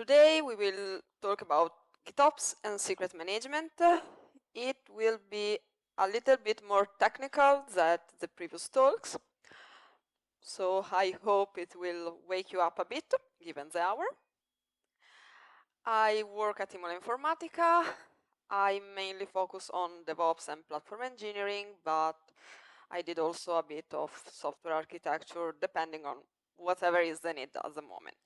Today we will talk about GitOps and secret management. It will be a little bit more technical than the previous talks, so I hope it will wake you up a bit, given the hour. I work at Imola Informatica. I mainly focus on DevOps and platform engineering, but I did also a bit of software architecture, depending on whatever is the need at the moment.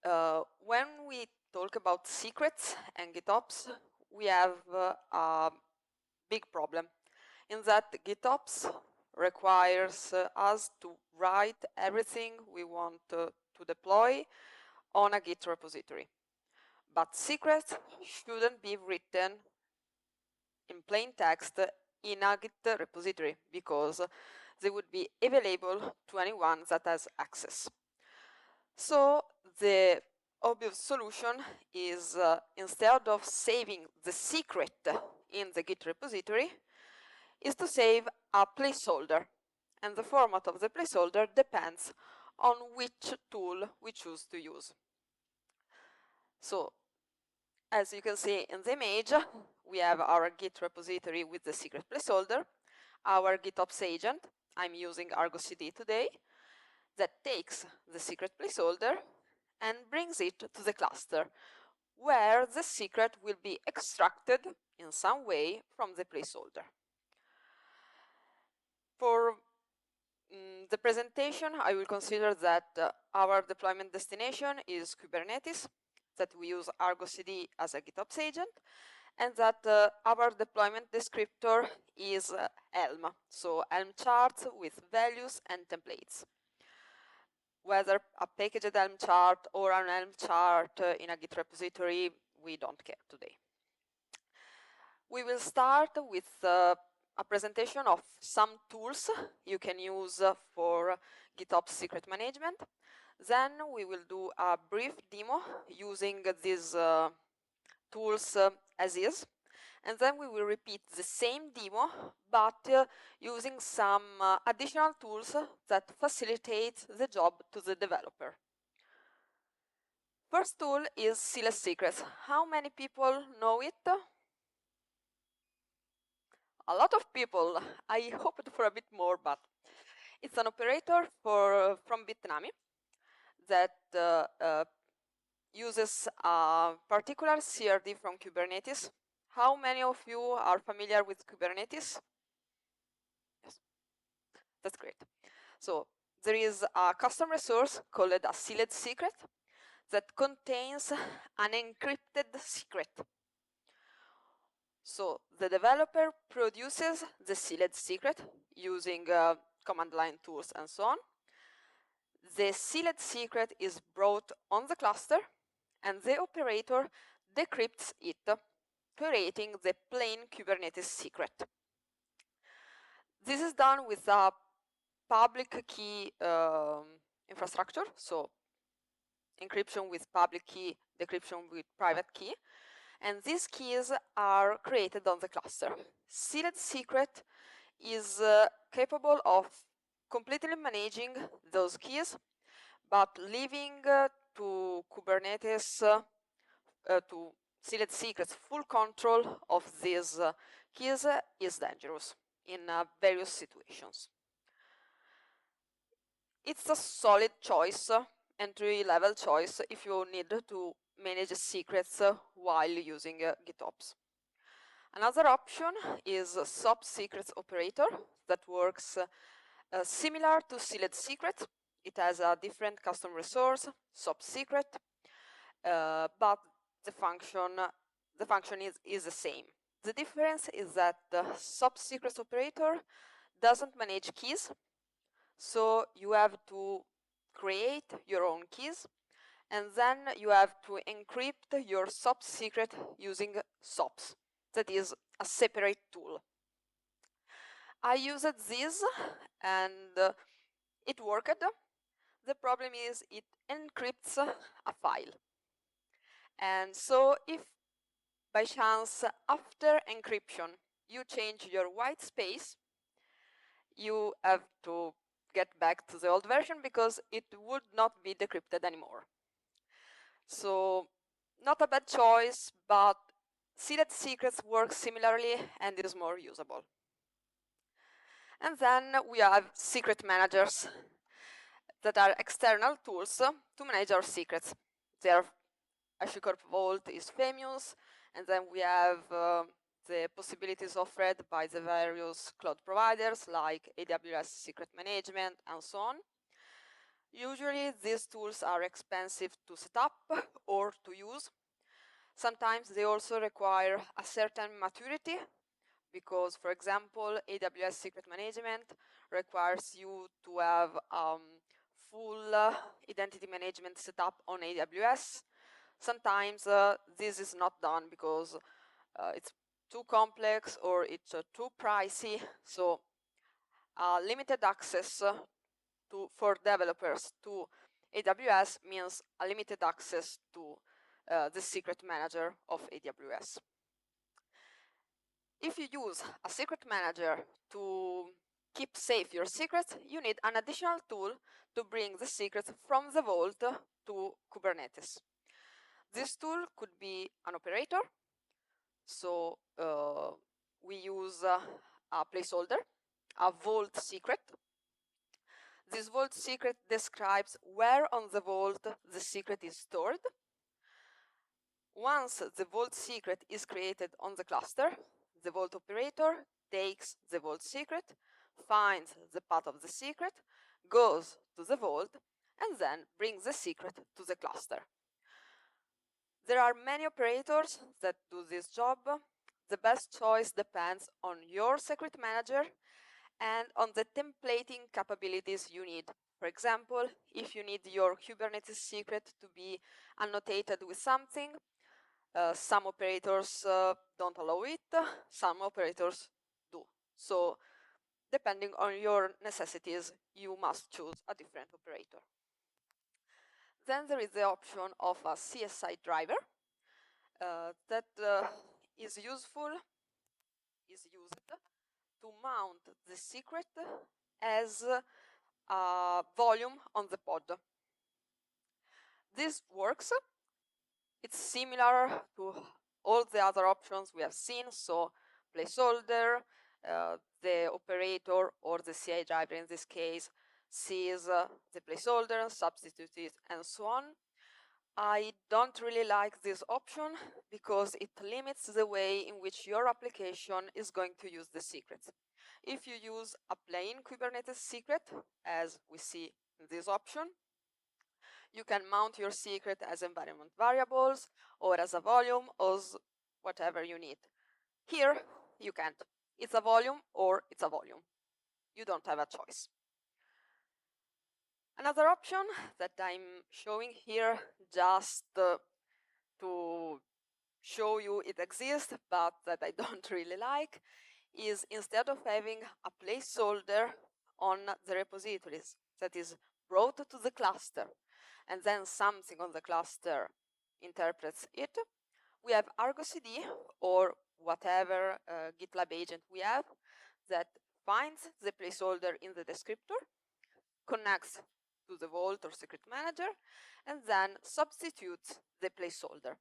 Now, when we talk about secrets and GitOps, we have a big problem in that GitOps requires us to write everything we want to deploy on a Git repository. But secrets shouldn't be written in plain text in a Git repository because they would be available to anyone that has access. So the obvious solution is instead of saving the secret in the Git repository, is to save a placeholder. And the format of the placeholder depends on which tool we choose to use. So, as you can see in the image, we have our Git repository with the secret placeholder, our GitOps agent, I'm using Argo CD today, that takes the secret placeholder and brings it to the cluster, where the secret will be extracted in some way from the placeholder. For the presentation, I will consider that our deployment destination is Kubernetes, that we use Argo CD as a GitOps agent, and that our deployment descriptor is Helm, so Helm charts with values and templates. Whether a packaged Helm chart or an Helm chart in a Git repository, we don't care today. We will start with a presentation of some tools you can use for GitOps secret management. Then we will do a brief demo using these tools as is. And then we will repeat the same demo, but using some additional tools that facilitate the job to the developer. First tool is Sealed Secrets. How many people know it? A lot of people. I hoped for a bit more, but it's an operator from Vietnam that uses a particular CRD from Kubernetes. How many of you are familiar with Kubernetes? Yes, that's great. So there is a custom resource called a sealed secret that contains an encrypted secret. So the developer produces the sealed secret using command line tools and so on. The sealed secret is brought on the cluster, and the operator decrypts it, creating the plain Kubernetes secret. This is done with a public key infrastructure, so encryption with public key, decryption with private key, and these keys are created on the cluster. Sealed secret is capable of completely managing those keys, but leaving to Kubernetes to sealed secrets full control of these keys is dangerous in various situations. It's a solid choice, entry-level choice, if you need to manage secrets while using GitOps. Another option is SOAP Secrets Operator that works similar to Sealed Secret. It has a different custom resource, SOAP Secret, but the function is the same. The difference is that the SOAP Secrets Operator doesn't manage keys, so you have to create your own keys, and then you have to encrypt your SOAP secret using SOAPs. That is a separate tool. I used this and it worked. The problem is it encrypts a file. And so if by chance after encryption you change your white space, you have to get back to the old version because it would not be decrypted anymore. So not a bad choice, but seeded secrets work similarly and is more usable. And then we have secret managers that are external tools to manage our secrets. Their HashiCorp Vault is famous, and then we have the possibilities offered by the various cloud providers like AWS Secret Management and so on. Usually these tools are expensive to set up or to use. Sometimes they also require a certain maturity because, for example, AWS Secret Management requires you to have full identity management set up on AWS. Sometimes this is not done because it's too complex or it's too pricey. So limited access for developers to AWS means a limited access to the secret manager of AWS. If you use a secret manager to keep safe your secrets, you need an additional tool to bring the secrets from the vault to Kubernetes. This tool could be an operator. So we use a placeholder, a vault secret. This vault secret describes where on the vault the secret is stored. Once the vault secret is created on the cluster, the vault operator takes the vault secret, finds the path of the secret, goes to the vault, and then brings the secret to the cluster. There are many operators that do this job. The best choice depends on your secret manager and on the templating capabilities you need. For example, if you need your Kubernetes secret to be annotated with something, some operators don't allow it, some operators do. So depending on your necessities, you must choose a different operator. Then there is the option of a CSI driver that is used to mount the secret as a volume on the pod. This works. It's similar to all the other options we have seen, so placeholder, the operator or the CI driver in this case sees the placeholder, substitutes it, and so on. I don't really like this option because it limits the way in which your application is going to use the secrets. If you use a plain Kubernetes secret, as we see in this option, you can mount your secret as environment variables or as a volume or whatever you need. Here, you can't. It's a volume or it's a volume. You don't have a choice. Another option that I'm showing here just to show you it exists, but that I don't really like, is instead of having a placeholder on the repositories that is brought to the cluster and then something on the cluster interprets it, we have Argo CD or whatever GitLab agent we have that finds the placeholder in the descriptor, connects to the vault or secret manager, and then substitutes the placeholder.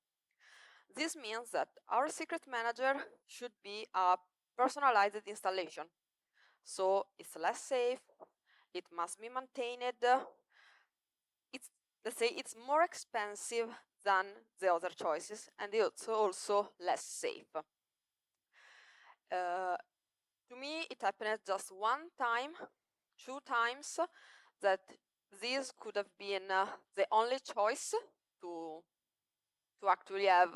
This means that our secret manager should be a personalized installation. So it's less safe, it must be maintained, let's say it's more expensive than the other choices, and it's also less safe. To me, it happened just one time, 2 times, that this could have been the only choice to actually have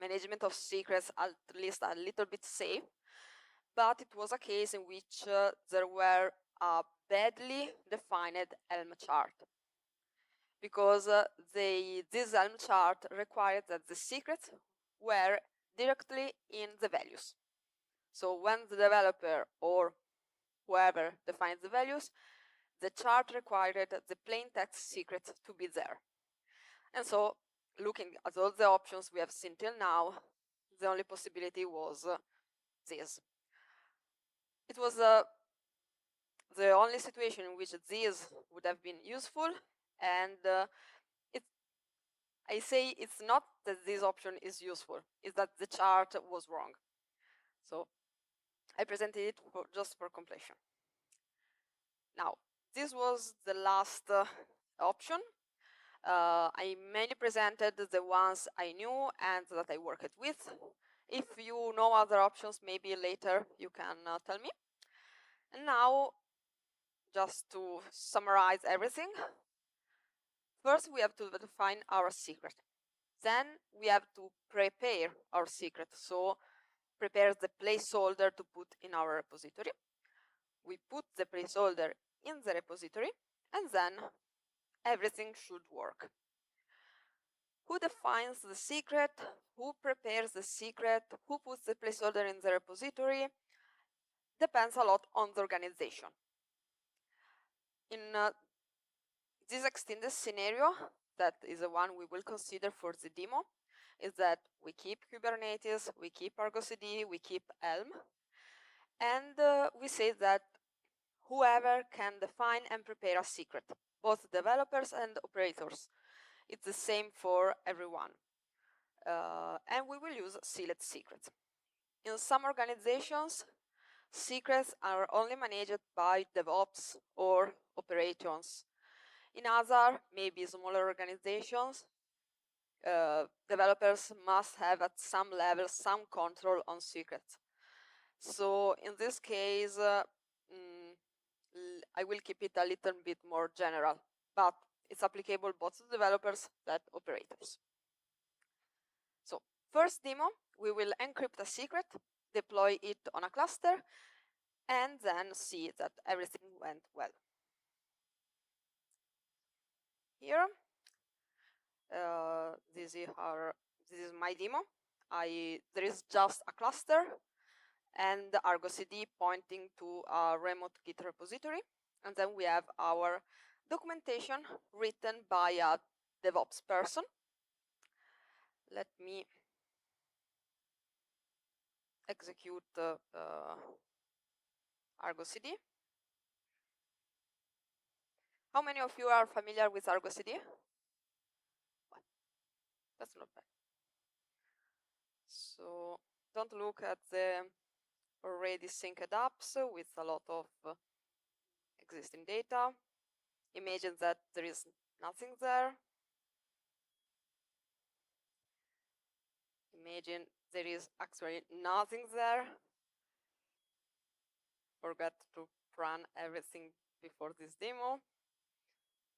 management of secrets at least a little bit safe. But it was a case in which there were a badly defined Helm chart, because this Helm chart required that the secrets were directly in the values. So when the developer or whoever defines the values, the chart required the plain text secret to be there. And so, looking at all the options we have seen till now, the only possibility was this. It was the only situation in which this would have been useful, and I say it's not that this option is useful, it's that the chart was wrong. So I presented it just for completion. Now, this was the last option. I mainly presented the ones I knew and that I worked with. If you know other options, maybe later you can tell me. And now, just to summarize everything, first we have to define our secret. Then we have to prepare our secret, so prepare the placeholder to put in our repository. We put the placeholder in the repository, and then everything should work. Who defines the secret? Who prepares the secret? Who puts the placeholder in the repository? Depends a lot on the organization. In this extended scenario, that is the one we will consider for the demo, is that we keep Kubernetes, we keep Argo CD, we keep Helm, and we say that whoever can define and prepare a secret, both developers and operators. It's the same for everyone. And we will use sealed secrets. In some organizations, secrets are only managed by DevOps or operations. In other, maybe smaller organizations, developers must have at some level some control on secrets. So in this case, I will keep it a little bit more general, but it's applicable both to developers and operators. So first demo, we will encrypt a secret, deploy it on a cluster, and then see that everything went well. Here, this is my demo. There is just a cluster and Argo CD pointing to a remote Git repository, and then we have our documentation written by a DevOps person. Let me execute Argo CD. How many of you are familiar with Argo CD? That's not bad. So don't look at the already synced apps with a lot of existing data. Imagine that there is nothing there. Imagine there is actually nothing there. Forgot to run everything before this demo.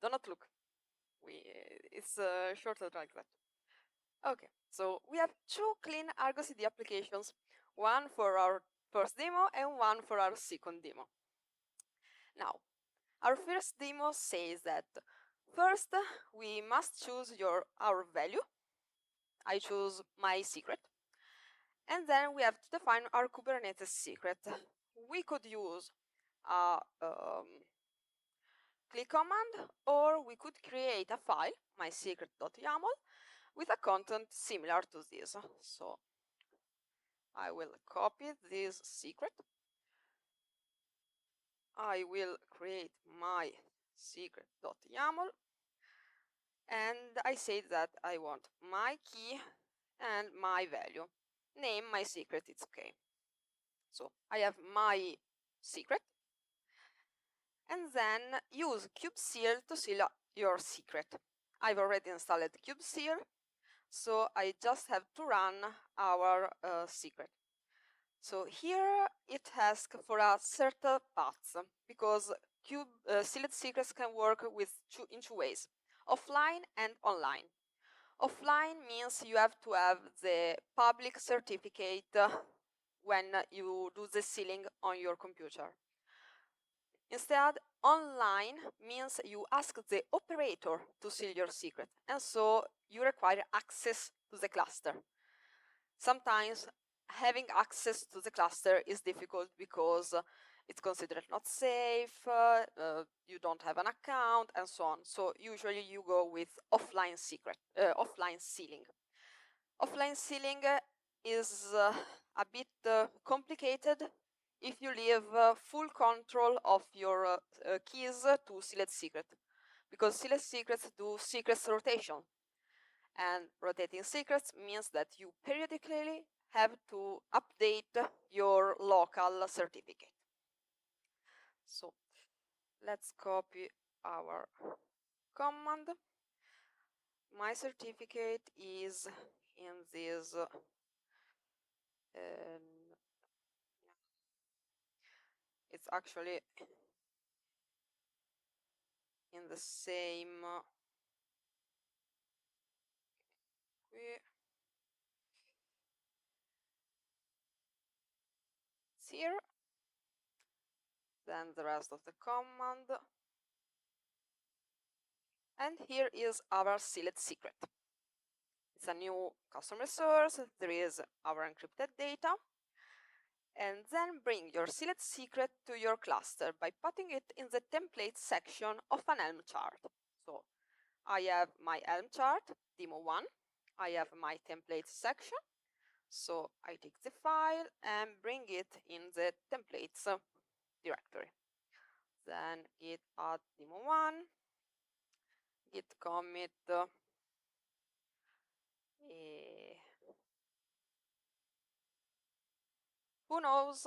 Do not look. It's shorter like that. Okay, so we have two clean Argo CD applications, one for our first demo and one for our second demo. Now, our first demo says that first we must choose our value. I choose my secret. And then we have to define our Kubernetes secret. We could use a click command, or we could create a file, mysecret.yaml, with a content similar to this. So I will copy this secret. I will create my secret.yaml, and I say that I want my key and my value. Name my secret, it's okay. So I have my secret, and then use kubectl to seal your secret. I've already installed kubectl, so I just have to run our secret. So here it asks for a certain paths, because sealed secrets can work in two ways, offline and online. Offline means you have to have the public certificate when you do the sealing on your computer. Instead, online means you ask the operator to seal your secret, and so you require access to the cluster. Sometimes having access to the cluster is difficult because it's considered not safe, you don't have an account, and so on. So usually you go with offline sealing. Offline sealing is a bit complicated if you leave full control of your keys to Select Secret, because Select Secrets do secrets rotation, and rotating secrets means that you periodically have to update your local certificate. So let's copy our command. My certificate is in this it's actually in the same it's here, then the rest of the command, and here is our Select Secret. It's a new custom resource, there is our encrypted data, and then bring your Select Secret to your cluster by putting it in the template section of an Helm chart. So I have my Helm chart, demo1, I have my template section, so I take the file and bring it in the templates directory. Then git add demo1, git commit who knows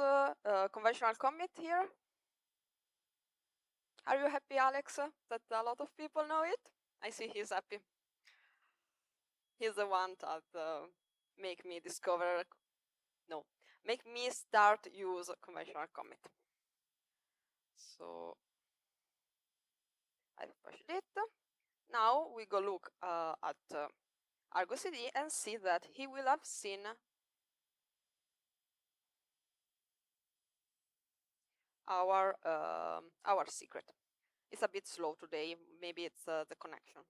conventional commit here? Are you happy, Alex, that a lot of people know it? I see he's happy. He's the one that make me start use conventional commit. So I've pushed it. Now we go look at Argo CD and see that he will have seen our secret. It's a bit slow today, maybe it's the connection.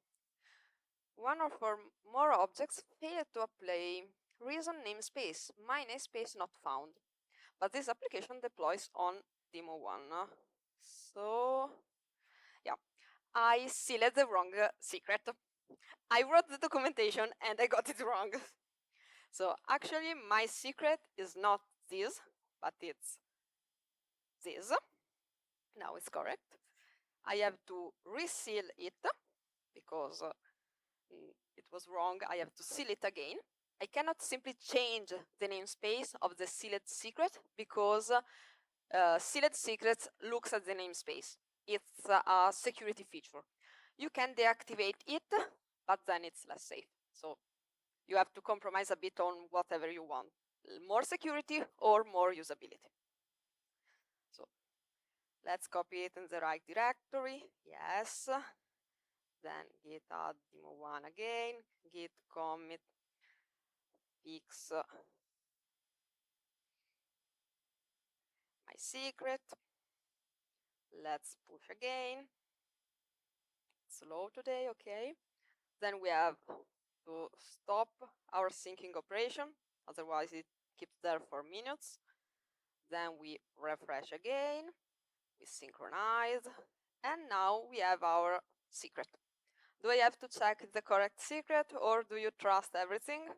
One or more objects failed to apply reason namespace, my namespace not found, but this application deploys on demo1. So yeah, I sealed the wrong secret. I wrote the documentation and I got it wrong. So actually my secret is not this, but it's this. Now it's correct. I have to reseal it because it was wrong. I have to seal it again. I cannot simply change the namespace of the sealed secret because sealed secrets looks at the namespace. It's a security feature. You can deactivate it, but then it's less safe. So you have to compromise a bit on whatever you want. More security or more usability. So let's copy it in the right directory. Yes. Then git add demo1 again, git commit fix my secret. Let's push again. Slow today, okay. Then we have to stop our syncing operation, otherwise it keeps there for minutes. Then we refresh again, we synchronize, and now we have our secret. Do I have to check the correct secret or do you trust everything?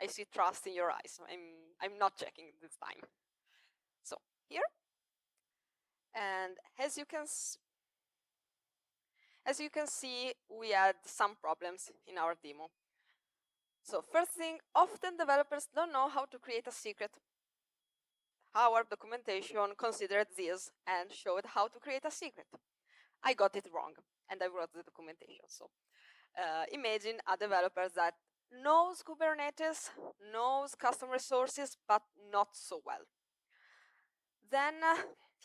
I see trust in your eyes. I'm not checking this time. So here, and as you can see, we had some problems in our demo. So first thing, often developers don't know how to create a secret. Our documentation considered this and showed how to create a secret. I got it wrong, and I wrote the documentation. So imagine a developer that knows Kubernetes, knows custom resources, but not so well. Then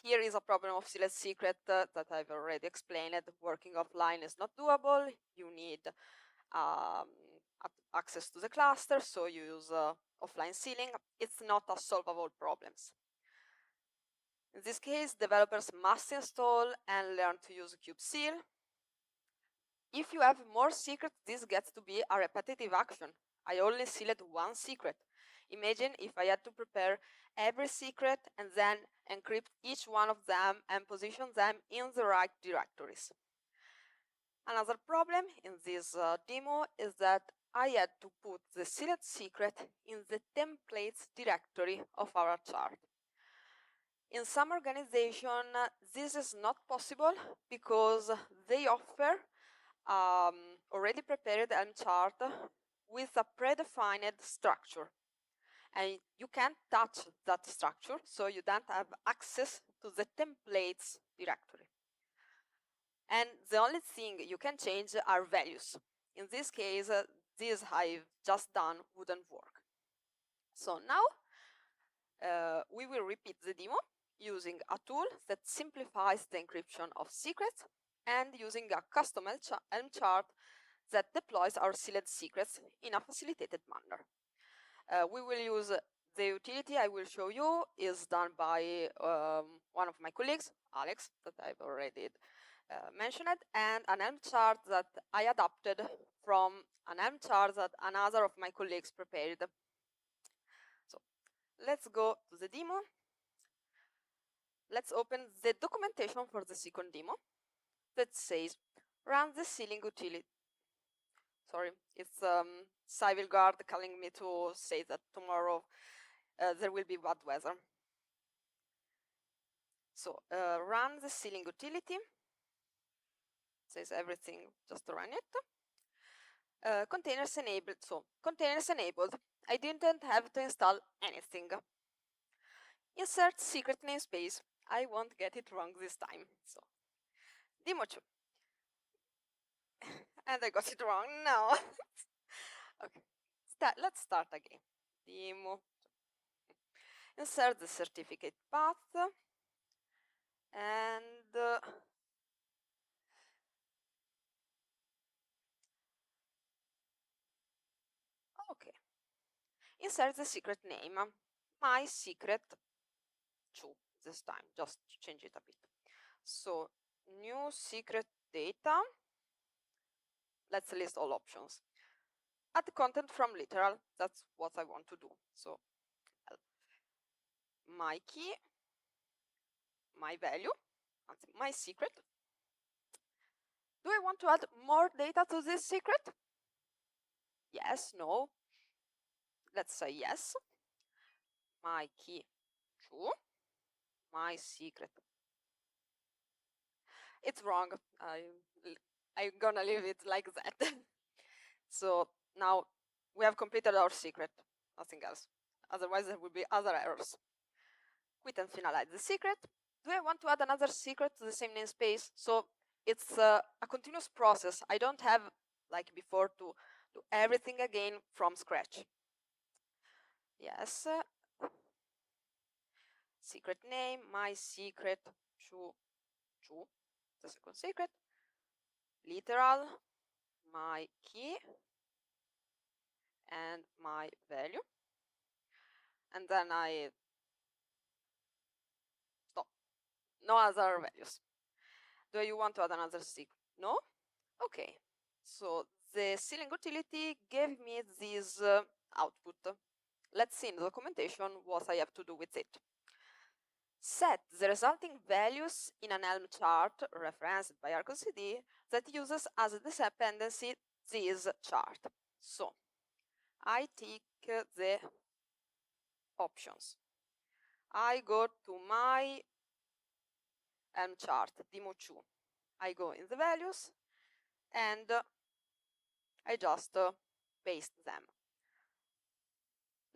here is a problem of Select Secret that I've already explained. Working offline is not doable. You need access to the cluster, so you use offline sealing. It's not a solvable problem. In this case, developers must install and learn to use kubectl. If you have more secrets, this gets to be a repetitive action. I only sealed one secret. Imagine if I had to prepare every secret and then encrypt each one of them and position them in the right directories. Another problem in this demo is that I had to put the sealed secret in the templates directory of our chart. In some organizations, this is not possible because they offer already prepared Helm chart with a predefined structure. And you can't touch that structure, so you don't have access to the templates directory. And the only thing you can change are values. In this case, this I've just done wouldn't work. So now we will repeat the demo using a tool that simplifies the encryption of secrets and using a custom Helm chart that deploys our sealed secrets in a facilitated manner. We will use the utility I will show you is done by one of my colleagues, Alex, that I've already mentioned, and an Helm chart that I adapted from an Helm chart that another of my colleagues prepared. So let's go to the demo. Let's open the documentation for the second demo that says run the sealing utility. Sorry, it's Civil Guard calling me to say that tomorrow there will be bad weather. So run the sealing utility. Says everything, just run it. Containers enabled. So containers enabled. I didn't have to install anything. Insert secret namespace. I won't get it wrong this time. So demo 2. And I got it wrong. No. Okay. Let's start again. Demo. Insert the certificate path. And okay. Insert the secret name. My secret 2 this time, just change it a bit. So new secret data. Let's list all options. Add content from literal. That's what I want to do. So my key, my value, my secret. Do I want to add more data to this secret? Yes, no. Let's say yes. My key 2, my secret. It's wrong. I'm gonna leave it like that. So now we have completed our secret, nothing else. Otherwise there will be other errors. Quit and finalize the secret. Do I want to add another secret to the same namespace? So it's a continuous process. I don't have, like before, to do everything again from scratch. Yes. Secret name, my secret, two, the second secret. Literal, my key, and my value. And then I stop. No other values. Do you want to add another secret? No? Okay. So the sealing utility gave me this output. Let's see in the documentation what I have to do with it. Set the resulting values in an Helm chart referenced by ArcoCD that uses as a dependency this chart. So I tick the options. I go to my Helm chart, demo 2. I go in the values and I just paste them.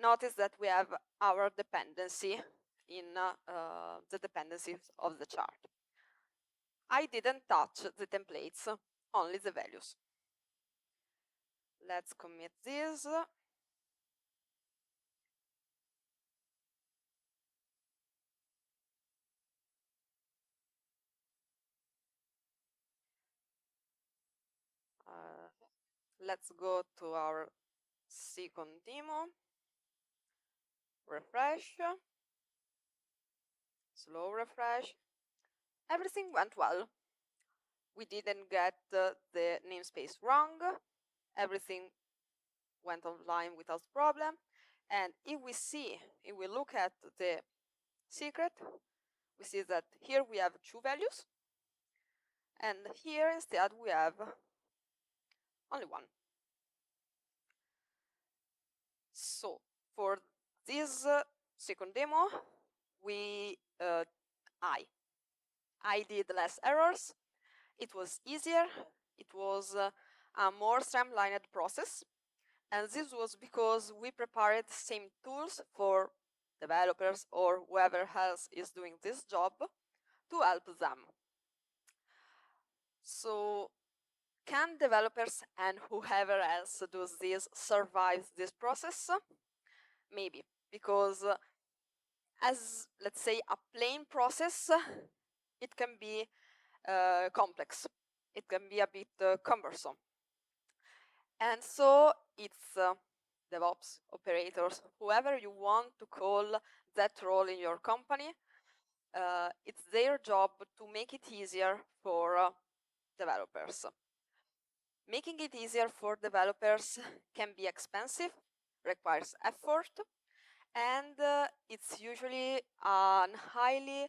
Notice that we have our dependency in the dependencies of the chart. I didn't touch the templates, only the values. Let's commit this. Let's go to our second demo. Refresh. Slow refresh. Everything went well. We didn't get the namespace wrong. Everything went online without problem. And if we look at the secret, we see that here we have 2 values, and here instead we have only 1. So for this second demo, I did less errors. It was easier. It was a more streamlined process. And this was because we prepared the same tools for developers or whoever else is doing this job to help them. So can developers and whoever else does this survive this process? Maybe, because as, let's say, a plain process, it can be complex. It can be a bit cumbersome. And so it's DevOps, operators, whoever you want to call that role in your company, it's their job to make it easier for developers. Making it easier for developers can be expensive, requires effort, and it's usually a highly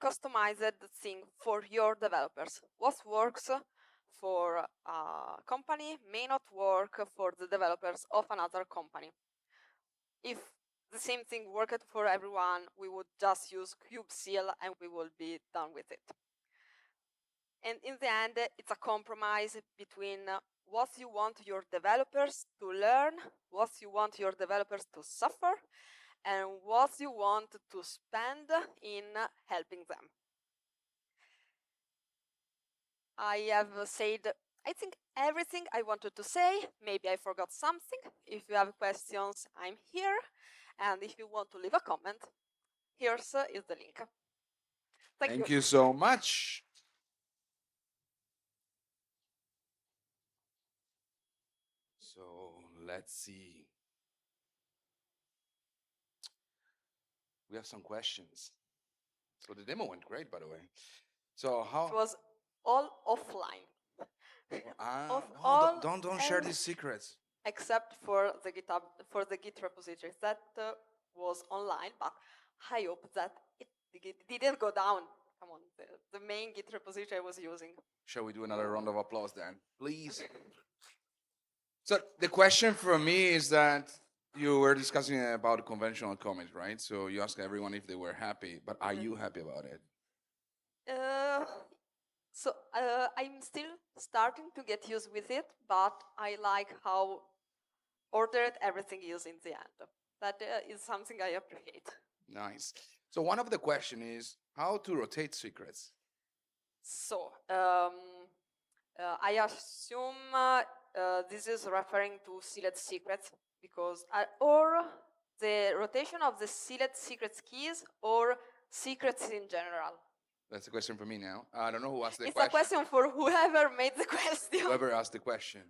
customized thing for your developers. What works for a company may not work for the developers of another company. If the same thing worked for everyone, we would just use kubectl and we will be done with it. And in the end, it's a compromise between what you want your developers to learn, what you want your developers to suffer, and what you want to spend in helping them. I have said, I think, everything I wanted to say. Maybe I forgot something. If you have questions, I'm here. And if you want to leave a comment, here's is the link. Thank you so much. So let's see. We have some questions. So the demo went great, by the way. So how? It was all offline. Don't share these secrets. Except for the GitHub, for the Git repository that was online, but I hope that it didn't go down. Come on, the main Git repository I was using. Shall we do another round of applause then, please? So the question for me is that you were discussing about conventional commits, right? So you asked everyone if they were happy, but are you happy about it? So I'm still starting to get used with it, but I like how ordered everything is in the end. That is something I appreciate. Nice. So one of the question is how to rotate secrets. So I assume this is referring to sealed secrets because, or the rotation of the sealed secrets keys or secrets in general. That's a question for me now. I don't know who asked the question. question. It's a question for whoever made the question. Whoever asked the question.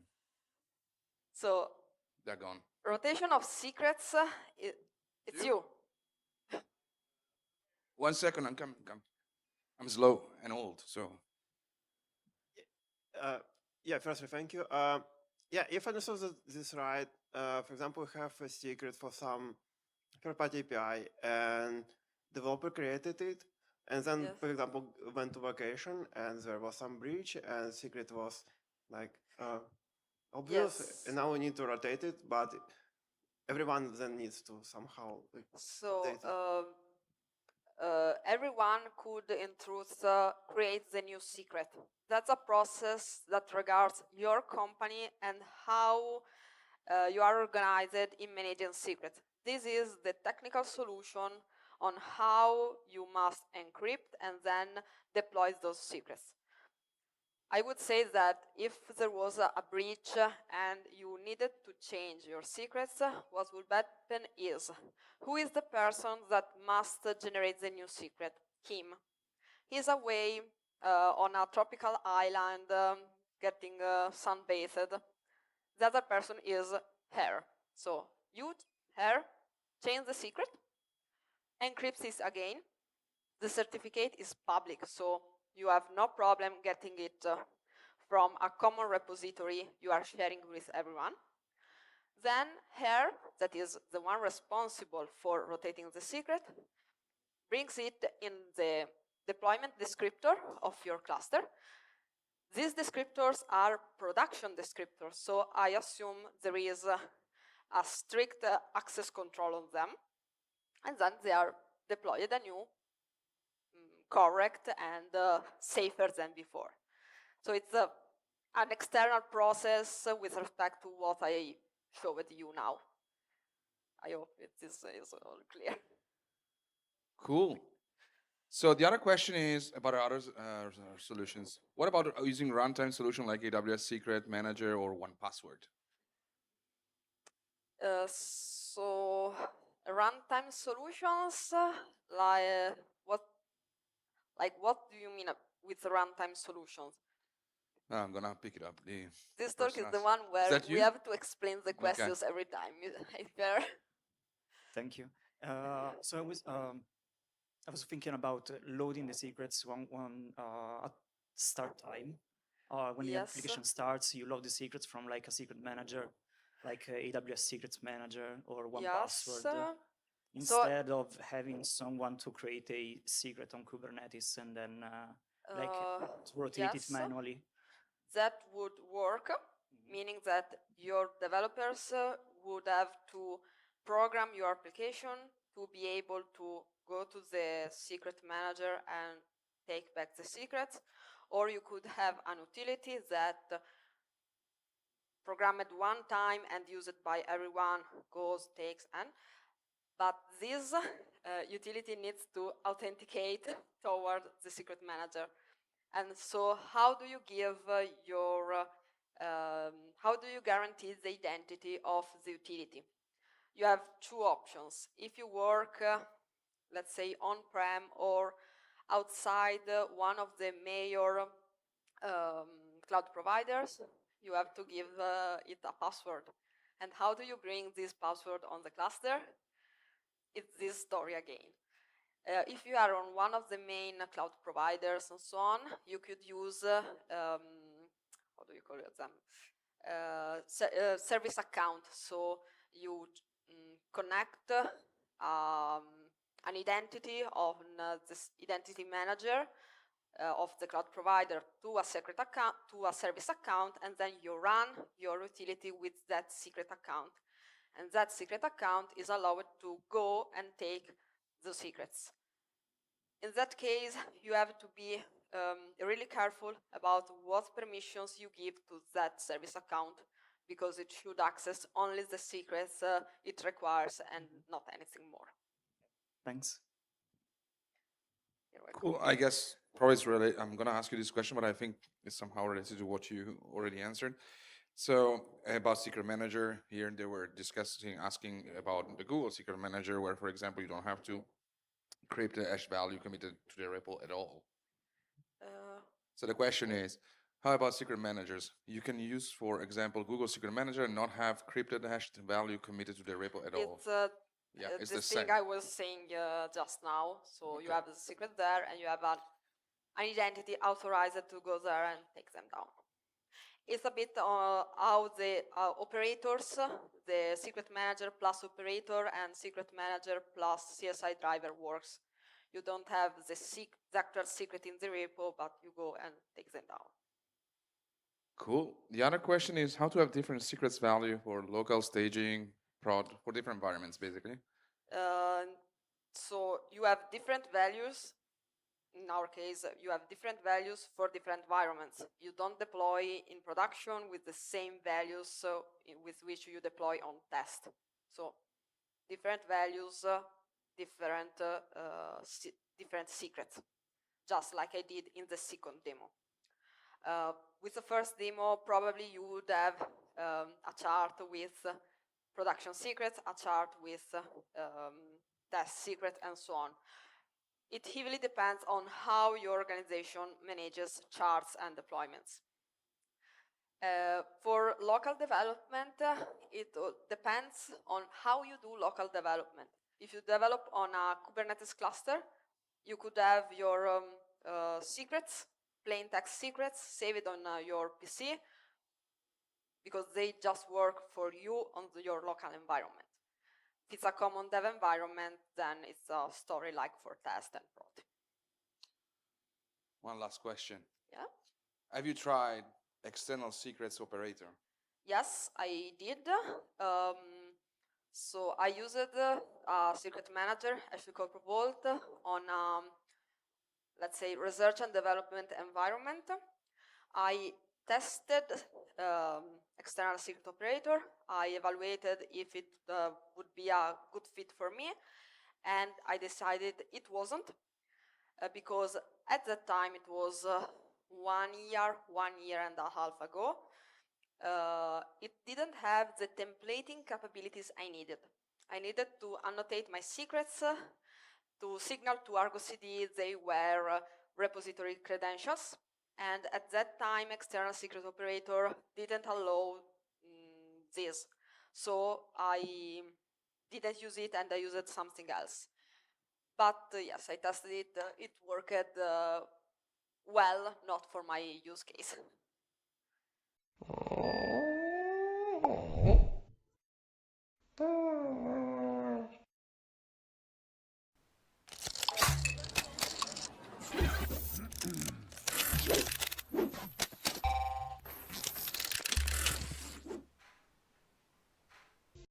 So they're gone. Rotation of secrets, it's you. 1 second, I'm coming. I'm slow and old, so. Yeah, firstly, thank you. Yeah, if I understood this right, for example, we have a secret for some third-party API, and developer created it, and then, for example, went to vacation, and there was some breach, and secret was like obvious, and now we need to rotate it, but everyone then needs to somehow so everyone could, in truth, create the new secret. That's a process that regards your company and how you are organized in managing secrets. This is the technical solution on how you must encrypt and then deploy those secrets. I would say that if there was a breach and you needed to change your secrets, what would happen is, who is the person that must generate the new secret? Him. He's away on a tropical island getting sunbathed. The other person is her. So you, her, change the secret, encrypt it again. The certificate is public, so you have no problem getting it from a common repository you are sharing with everyone. Then her, that is the one responsible for rotating the secret, brings it in the deployment descriptor of your cluster. These descriptors are production descriptors, so I assume there is a strict access control on them, and then they are deployed anew, correct and safer than before. So it's an external process with respect to what I showed you now. I hope it is all clear. Cool. So the other question is about our other solutions. What about using runtime solution like AWS Secret Manager or 1Password? So runtime solutions, what do you mean with runtime solutions? I'm gonna pick it up. This talk is the one where we have to explain the questions every time. Is fair? Thank you. So I was thinking about loading the secrets at start time. When the application starts, you load the secrets from like a secret manager, like AWS Secrets Manager or 1Password, instead of having someone to create a secret on Kubernetes and then rotate it manually. That would work, meaning that your developers would have to program your application to be able to go to the secret manager and take back the secrets, or you could have an utility that programmed one time and used by everyone, goes, takes, but this utility needs to authenticate toward the secret manager. And so how do you give how do you guarantee the identity of the utility? You have two options. If you work, let's say, on-prem or outside one of the major cloud providers, you have to give it a password. And how do you bring this password on the cluster? It's this story again. If you are on one of the main cloud providers and so on, you could use, how do you call it them? Service account. So you connect an identity of this identity manager of the cloud provider to a secret account, to a service account, and then you run your utility with that secret account. And that secret account is allowed to go and take the secrets. In that case, you have to be really careful about what permissions you give to that service account, because it should access only the secrets it requires and not anything more. Thanks. Cool. I guess probably it's related. I'm going to ask you this question, but I think it's somehow related to what you already answered. So about Secret Manager, here they were asking about the Google Secret Manager, where, for example, you don't have to create the hash value committed to the repo at all. So the question is, how about secret managers? You can use, for example, Google Secret Manager and not have crypted hashed value committed to the repo at all. It's the thing I was saying just now. So you have the secret there, and you have an identity authorized to go there and take them down. It's a bit how the operators, the secret manager plus operator and secret manager plus CSI driver works. You don't have the actual secret in the repo, but you go and take them down. Cool. The other question is how to have different secrets value for local staging, prod, for different environments, basically. So you have different values. In our case, you have different values for different environments. You don't deploy in production with the same values with which you deploy on test. So different values, different secrets, just like I did in the second demo. With the first demo, probably you would have a chart with production secrets, a chart with test secret, and so on. It heavily depends on how your organization manages charts and deployments. For local development, it depends on how you do local development. If you develop on a Kubernetes cluster, you could have your secrets, plain text secrets, save it on your PC, because they just work for you on your local environment. If it's a common dev environment, then it's a story like for test and prod. One last question. Yeah? Have you tried external secrets operator? Yes, I did. So I used Secret Manager, Ephemeral Vault on, let's say, research and development environment. I tested external secret operator. I evaluated if it would be a good fit for me, and I decided it wasn't, because at that time it was 1 year and a half ago. It didn't have the templating capabilities I needed. I needed to annotate my secrets, to signal to Argo CD they were repository credentials. And at that time, external secret operator didn't allow this. So I didn't use it and I used something else. But yes, I tested it. It worked well, not for my use case.